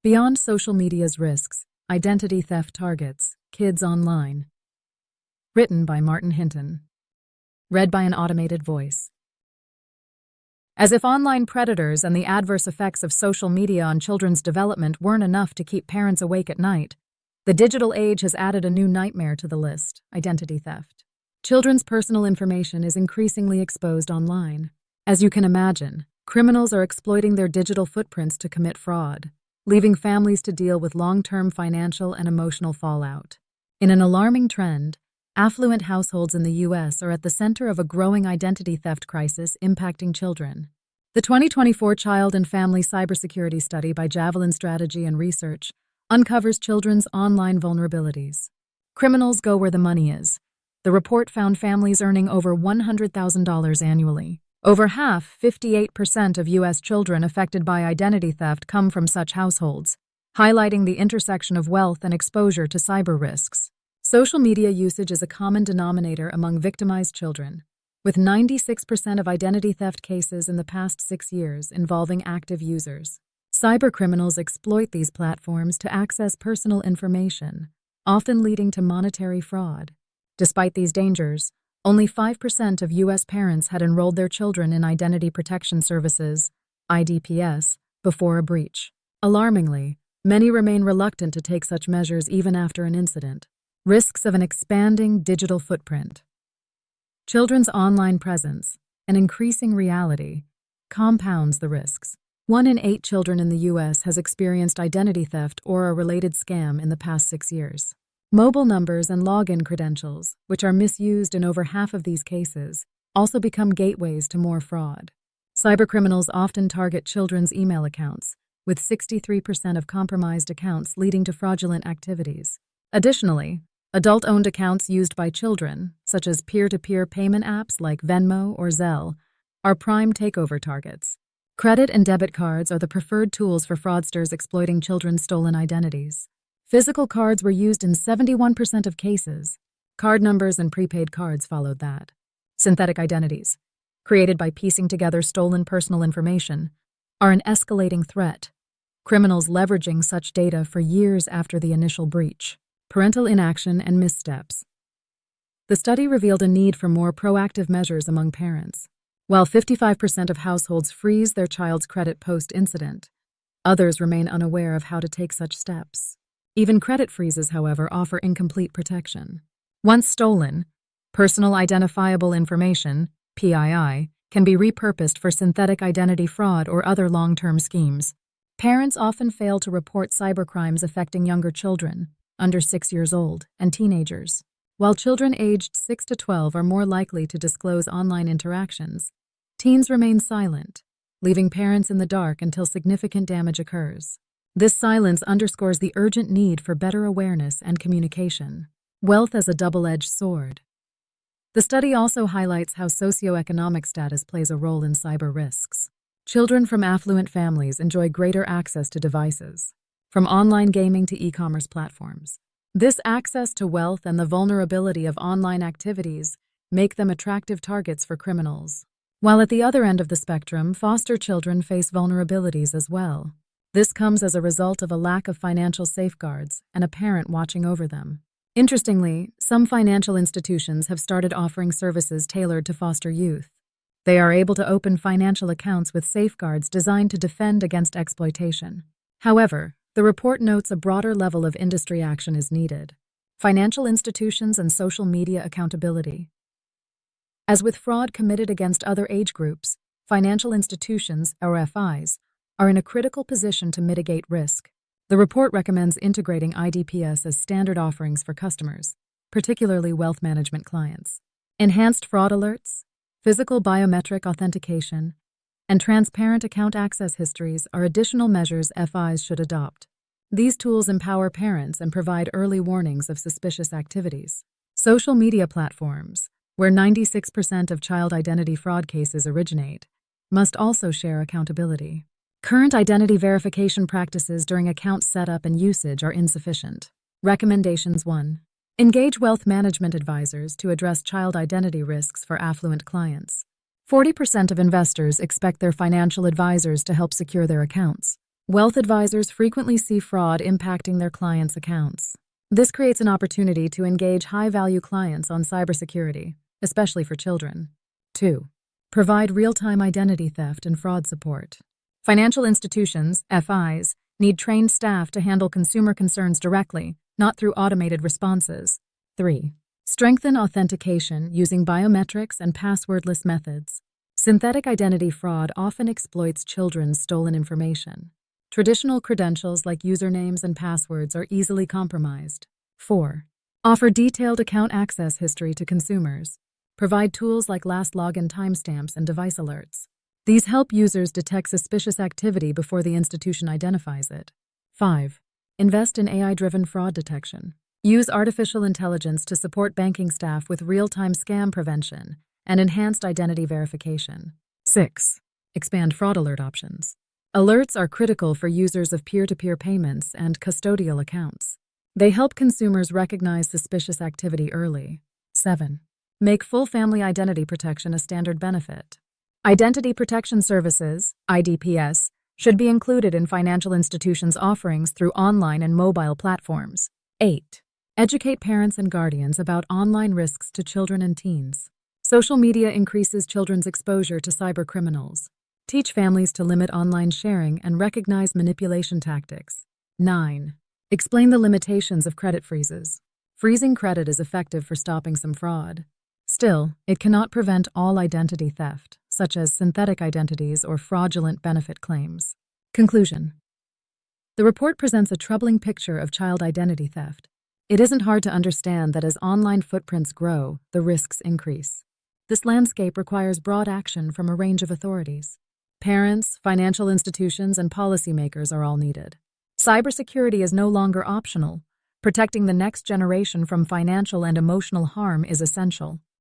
Beyond social media's risks, identity theft targets kids online. Written by Martin Hinton. Read by an automated voice. As if online predators and the adverse effects of social media on children's development weren't enough to keep parents awake at night, the digital age has added a new nightmare to the list: identity theft. Children's personal information is increasingly exposed online. As you can imagine, criminals are exploiting their digital footprints to commit fraud, leaving families to deal with long-term financial and emotional fallout. In an alarming trend, affluent households in the U.S. are at the center of a growing identity theft crisis impacting children. The 2024 Child and Family Cybersecurity Study by Javelin Strategy and Research uncovers children's online vulnerabilities. Criminals go where the money is. The report found families earning over $100,000 annually. Over half, 58% of U.S. children affected by identity theft come from such households, highlighting the intersection of wealth and exposure to cyber risks. Social media usage is a common denominator among victimized children, with 96% of identity theft cases in the past 6 years involving active users. Cybercriminals exploit these platforms to access personal information, often leading to monetary fraud. Despite these dangers, only 5% of U.S. parents had enrolled their children in Identity Protection Services, IDPS, before a breach. Alarmingly, many remain reluctant to take such measures even after an incident. Risks of an expanding digital footprint. Children's online presence, an increasing reality, compounds the risks. 1 in 8 children in the U.S. has experienced identity theft or a related scam in the past 6 years. Mobile numbers and login credentials, which are misused in over half of these cases, also become gateways to more fraud. Cybercriminals often target children's email accounts, with 63% of compromised accounts leading to fraudulent activities. Additionally, adult-owned accounts used by children, such as peer-to-peer payment apps like Venmo or Zelle, are prime takeover targets. Credit and debit cards are the preferred tools for fraudsters exploiting children's stolen identities. Physical cards were used in 71% of cases. Card numbers and prepaid cards followed that. Synthetic identities, created by piecing together stolen personal information, are an escalating threat, criminals leveraging such data for years after the initial breach. Parental inaction and missteps. The study revealed a need for more proactive measures among parents. While 55% of households freeze their child's credit post-incident, others remain unaware of how to take such steps. Even credit freezes, however, offer incomplete protection. Once stolen, personal identifiable information, PII, can be repurposed for synthetic identity fraud or other long-term schemes. Parents often fail to report cybercrimes affecting younger children, under 6 years old, and teenagers. While children aged 6 to 12 are more likely to disclose online interactions, teens remain silent, leaving parents in the dark until significant damage occurs. This silence underscores the urgent need for better awareness and communication. Wealth as a double-edged sword. The study also highlights how socioeconomic status plays a role in cyber risks. Children from affluent families enjoy greater access to devices, from online gaming to e-commerce platforms. This access to wealth and the vulnerability of online activities make them attractive targets for criminals. While at the other end of the spectrum, foster children face vulnerabilities as well. This comes as a result of a lack of financial safeguards and a parent watching over them. Interestingly, some financial institutions have started offering services tailored to foster youth. They are able to open financial accounts with safeguards designed to defend against exploitation. However, the report notes a broader level of industry action is needed. Financial institutions and social media accountability. As with fraud committed against other age groups, financial institutions, or FIs, are in a critical position to mitigate risk. The report recommends integrating IDPS as standard offerings for customers, particularly wealth management clients. Enhanced fraud alerts, physical biometric authentication, and transparent account access histories are additional measures FIs should adopt. These tools empower parents and provide early warnings of suspicious activities. Social media platforms, where 96% of child identity fraud cases originate, must also share accountability. Current identity verification practices during account setup and usage are insufficient. Recommendations 1. Engage wealth management advisors to address child identity risks for affluent clients. 40% of investors expect their financial advisors to help secure their accounts. Wealth advisors frequently see fraud impacting their clients' accounts. This creates an opportunity to engage high-value clients on cybersecurity, especially for children. 2. Provide real-time identity theft and fraud support. Financial institutions, FIs, need trained staff to handle consumer concerns directly, not through automated responses. 3. Strengthen authentication using biometrics and passwordless methods. Synthetic identity fraud often exploits children's stolen information. Traditional credentials like usernames and passwords are easily compromised. 4. Offer detailed account access history to consumers. Provide tools like last login timestamps and device alerts. These help users detect suspicious activity before the institution identifies it. 5. Invest in AI-driven fraud detection. Use artificial intelligence to support banking staff with real-time scam prevention and enhanced identity verification. 6. Expand fraud alert options. Alerts are critical for users of peer-to-peer payments and custodial accounts. They help consumers recognize suspicious activity early. 7. Make full family identity protection a standard benefit. Identity Protection Services, IDPS, should be included in financial institutions' offerings through online and mobile platforms. 8. Educate parents and guardians about online risks to children and teens. Social media increases children's exposure to cybercriminals. Teach families to limit online sharing and recognize manipulation tactics. 9. Explain the limitations of credit freezes. Freezing credit is effective for stopping some fraud. Still, it cannot prevent all identity theft, such as synthetic identities or fraudulent benefit claims. Conclusion. The report presents a troubling picture of child identity theft. It isn't hard to understand that as online footprints grow, the risks increase. This landscape requires broad action from a range of authorities. Parents, financial institutions, and policymakers are all needed. Cybersecurity is no longer optional. Protecting the next generation from financial and emotional harm is essential.